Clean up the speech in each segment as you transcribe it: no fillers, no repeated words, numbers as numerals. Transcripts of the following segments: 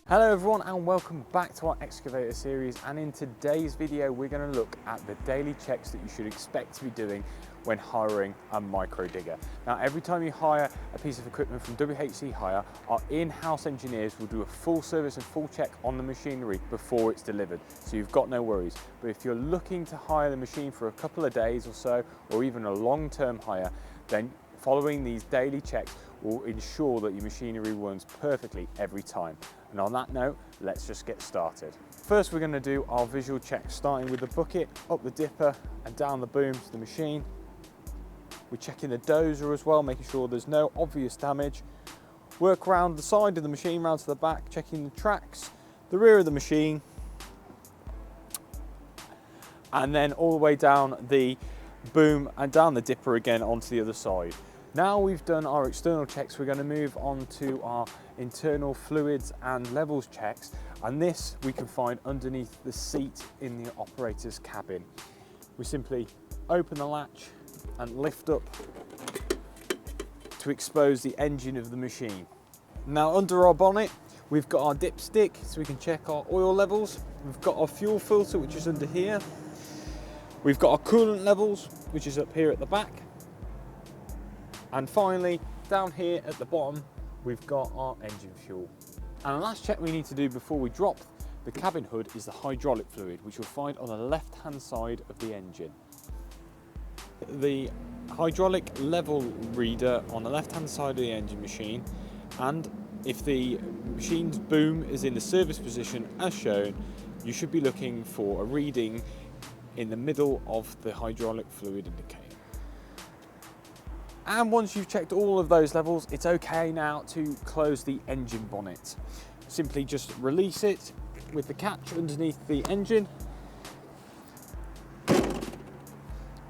Hello everyone and welcome back to our excavator series, and in today's video we're going to look at the daily checks that you should expect to be doing when hiring a micro digger. Now every time you hire a piece of equipment from WHC Hire, our in-house engineers will do a full service and full check on the machinery before it's delivered, so you've got no worries. But if you're looking to hire the machine for a couple of days or so, or even a long-term hire, then following these daily checks will ensure that your machinery runs perfectly every time. And on that note, let's just get started. First, we're going to do our visual check, starting with the bucket, up the dipper and down the boom to the machine. We're checking the dozer as well, making sure there's no obvious damage. Work around the side of the machine, round to the back, checking the tracks, the rear of the machine, and then all the way down the boom and down the dipper again onto the other side. Now we've done our external checks, we're going to move on to our internal fluids and levels checks, and this we can find underneath the seat in the operator's cabin. We simply open the latch and lift up to expose the engine of the machine. Now under our bonnet we've got our dipstick so we can check our oil levels. We've got our fuel filter, which is under here. We've got our coolant levels, which is up here at the back. And finally, down here at the bottom, we've got our engine fuel. And the last check we need to do before we drop the cabin hood is the hydraulic fluid, which you'll find on the left-hand side of the engine. The hydraulic level reader on the left-hand side of the engine machine, and if the machine's boom is in the service position as shown, you should be looking for a reading in the middle of the hydraulic fluid indicator. And once you've checked all of those levels, it's okay now to close the engine bonnet. Simply just release it with the catch underneath the engine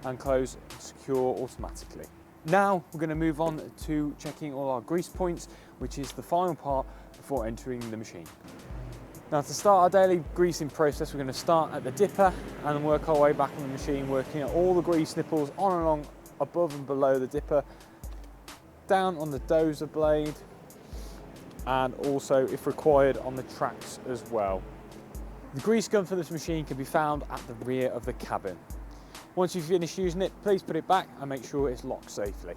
and close secure automatically. Now we're going to move on to checking all our grease points, which is the final part before entering the machine. Now to start our daily greasing process, we're going to start at the dipper and then work our way back on the machine, working at all the grease nipples on and along above and below the dipper, down on the dozer blade, and also, if required, on the tracks as well. The grease gun for this machine can be found at the rear of the cabin. Once you've finished using it, please put it back and make sure it's locked safely.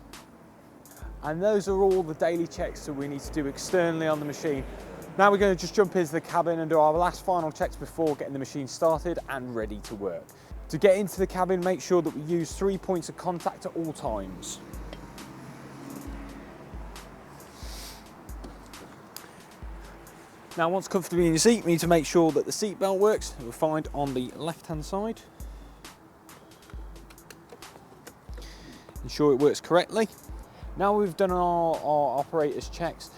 And those are all the daily checks that we need to do externally on the machine. Now we're going to just jump into the cabin and do our last final checks before getting the machine started and ready to work. To get into the cabin, make sure that we use 3 points of contact at all times. Now once comfortably in your seat, we need to make sure that the seat belt works. You'll find on the left-hand side. Ensure it works correctly. Now we've done our operator's checks,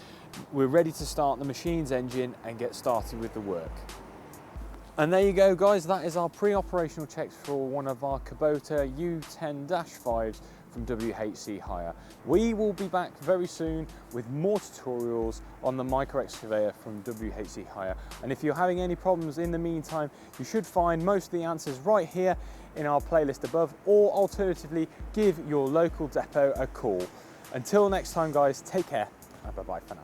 we're ready to start the machine's engine and get started with the work. And there you go guys, that is our pre-operational checks for one of our Kubota U10-5s from WHC Hire. We will be back very soon with more tutorials on the micro excavator from WHC Hire. And if you're having any problems in the meantime, you should find most of the answers right here in our playlist above, or alternatively, give your local depot a call. Until next time guys, take care and bye-bye for now.